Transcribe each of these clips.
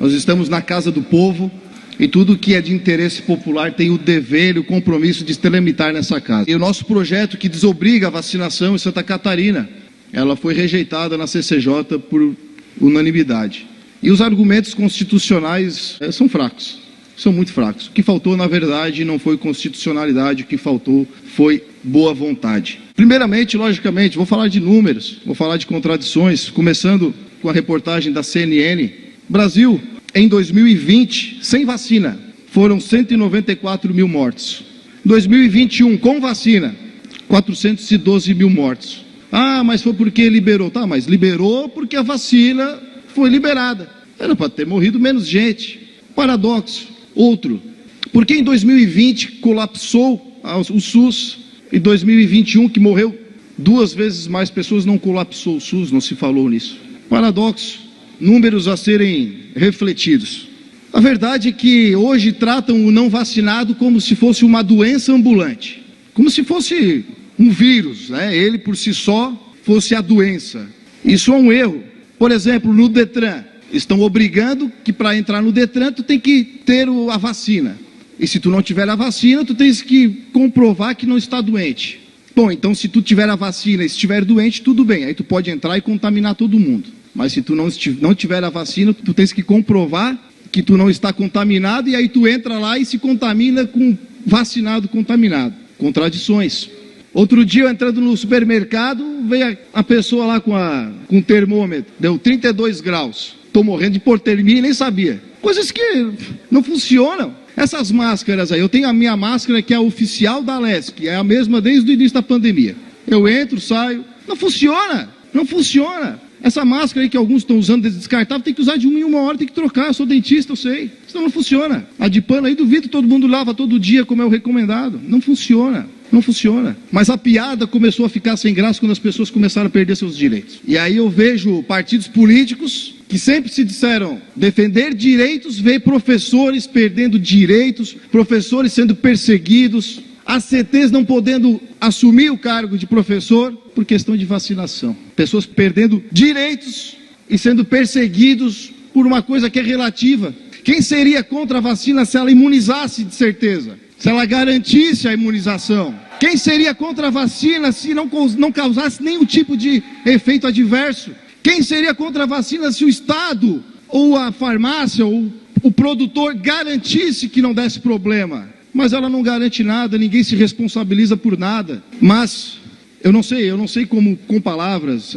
Nós estamos na casa do povo e tudo que é de interesse popular tem o dever e o compromisso de se tramitar nessa casa. E o nosso projeto que desobriga a vacinação em Santa Catarina, ela foi rejeitada na CCJ por unanimidade. E os argumentos constitucionais são fracos, são muito fracos. O que faltou, na verdade, não foi constitucionalidade, o que faltou foi boa vontade. Primeiramente, logicamente, vou falar de números, vou falar de contradições, começando com a reportagem da CNN. Brasil, em 2020, sem vacina, foram 194 mil mortos. 2021, com vacina, 412 mil mortos. Ah, mas foi porque liberou. Tá, mas liberou porque a vacina foi liberada. Era para ter morrido menos gente. Paradoxo. Outro. Porque em 2020 colapsou o SUS. Em 2021, que morreu 2 vezes mais pessoas, não colapsou o SUS, não se falou nisso. Paradoxo. Números a serem refletidos. A verdade é que hoje tratam o não vacinado como se fosse uma doença ambulante. Como se fosse um vírus, né? Ele por si só fosse a doença. Isso é um erro. Por exemplo, no Detran, estão obrigando que para entrar no Detran tu tem que ter a vacina. E se tu não tiver a vacina, tu tens que comprovar que não está doente. Bom, então se tu tiver a vacina e estiver doente, tudo bem. Aí tu pode entrar e contaminar todo mundo. Mas se tu não tiver a vacina, tu tens que comprovar que tu não está contaminado. E aí tu entra lá e se contamina com vacinado contaminado. Contradições. Outro dia, eu entrando no supermercado, veio a pessoa lá com um termômetro, deu 32 graus. Estou morrendo de hipotermia e nem sabia. Coisas que não funcionam. Essas máscaras aí, eu tenho a minha máscara que é a oficial da Alesc, é a mesma desde o início da pandemia. Eu entro, saio, não funciona, não funciona. Essa máscara aí que alguns estão usando descartável, tem que usar de 1 em 1 hora, tem que trocar, eu sou dentista, eu sei. Senão não funciona. A de pano aí, duvido, todo mundo lava todo dia como é o recomendado. Não funciona. Não funciona. Mas a piada começou a ficar sem graça quando as pessoas começaram a perder seus direitos. E aí eu vejo partidos políticos que sempre se disseram defender direitos, ver professores perdendo direitos, professores sendo perseguidos, ACTs não podendo assumir o cargo de professor por questão de vacinação. Pessoas perdendo direitos e sendo perseguidos por uma coisa que é relativa. Quem seria contra a vacina se ela imunizasse de certeza? Se ela garantisse a imunização? Quem seria contra a vacina se não causasse nenhum tipo de efeito adverso? Quem seria contra a vacina se o Estado, ou a farmácia, ou o produtor garantisse que não desse problema? Mas ela não garante nada, ninguém se responsabiliza por nada. Mas eu não sei como, com palavras,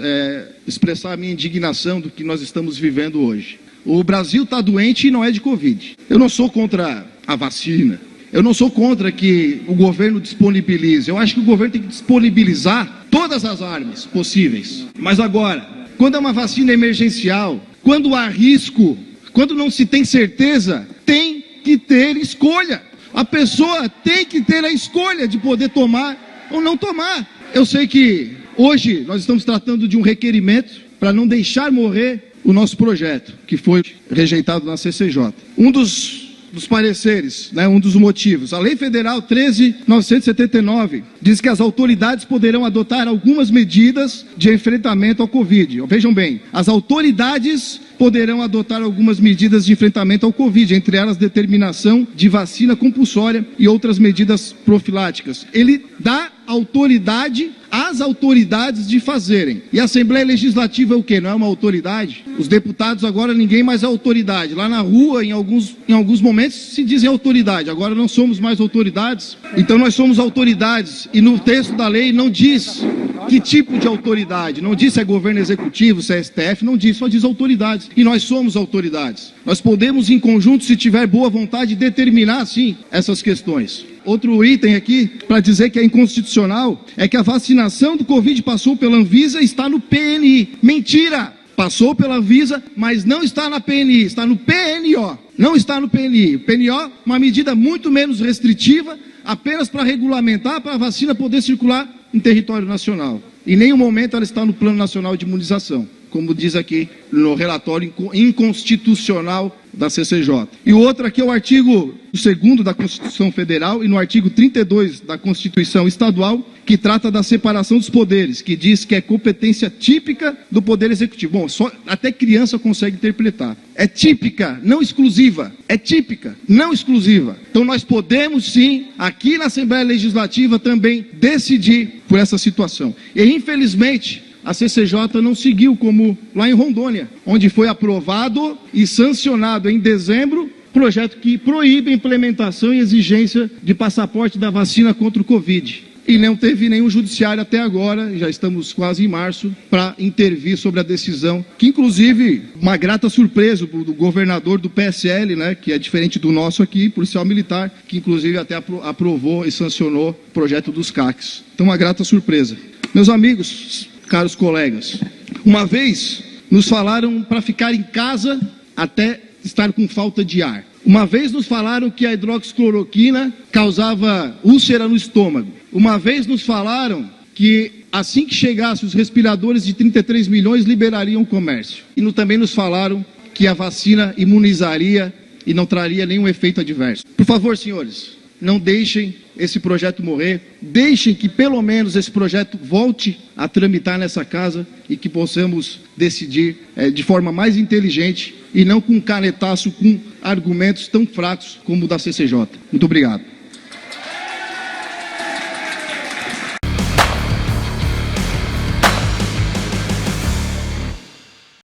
expressar a minha indignação do que nós estamos vivendo hoje. O Brasil está doente e não é de Covid. Eu não sou contra a vacina. Eu não sou contra que o governo disponibilize. Eu acho que o governo tem que disponibilizar todas as armas possíveis. Mas agora, quando é uma vacina emergencial, quando há risco, quando não se tem certeza, tem que ter escolha. A pessoa tem que ter a escolha de poder tomar ou não tomar. Eu sei que hoje nós estamos tratando de um requerimento para não deixar morrer o nosso projeto, que foi rejeitado na CCJ. Um dos pareceres, né, um dos motivos. A Lei Federal 13.979 diz que as autoridades poderão adotar algumas medidas de enfrentamento ao Covid. Vejam bem, as autoridades poderão adotar algumas medidas de enfrentamento ao Covid, entre elas determinação de vacina compulsória e outras medidas profiláticas. Ele dá autoridade às autoridades de fazerem. E a Assembleia Legislativa é o quê? Não é uma autoridade? Os deputados agora ninguém mais é autoridade. Lá na rua, em alguns momentos, se dizem autoridade. Agora não somos mais autoridades. Então nós somos autoridades. E no texto da lei não diz que tipo de autoridade. Não diz se é governo executivo, se é STF. Não diz, só diz autoridades. E nós somos autoridades. Nós podemos, em conjunto, se tiver boa vontade, determinar, sim, essas questões. Outro item aqui, para dizer que é inconstitucional, é que a vacinação do Covid passou pela Anvisa e está no PNI. Mentira! Passou pela Anvisa, mas não está na PNI, está no PNO. Não está no PNI. O PNO, uma medida muito menos restritiva, apenas para regulamentar, para a vacina poder circular em território nacional. Em nenhum momento ela está no Plano Nacional de Imunização. como diz aqui no relatório inconstitucional da CCJ. E o outro aqui é o artigo 2º da Constituição Federal e no artigo 32 da Constituição Estadual, que trata da separação dos poderes, que diz que é competência típica do Poder Executivo. Bom, só até criança consegue interpretar. É típica, não exclusiva. É típica, não exclusiva. Então nós podemos sim, aqui na Assembleia Legislativa também, decidir por essa situação. E infelizmente, a CCJ não seguiu como lá em Rondônia, onde foi aprovado e sancionado em dezembro projeto que proíbe a implementação e exigência de passaporte da vacina contra o Covid. E não teve nenhum judiciário até agora, já estamos quase em março, para intervir sobre a decisão, que inclusive, uma grata surpresa do governador do PSL, né, que é diferente do nosso aqui, policial militar, que inclusive até aprovou e sancionou o projeto dos CACs. Então, uma grata surpresa. Meus amigos, caros colegas, uma vez nos falaram para ficar em casa até estar com falta de ar. Uma vez nos falaram que a hidroxicloroquina causava úlcera no estômago. Uma vez nos falaram que assim que chegassem os respiradores de 33 milhões, liberariam o comércio. E também nos falaram que a vacina imunizaria e não traria nenhum efeito adverso. Por favor, senhores, não deixem esse projeto morrer, deixem que pelo menos esse projeto volte a tramitar nessa casa e que possamos decidir de forma mais inteligente e não com canetaço, com argumentos tão fracos como o da CCJ. Muito obrigado.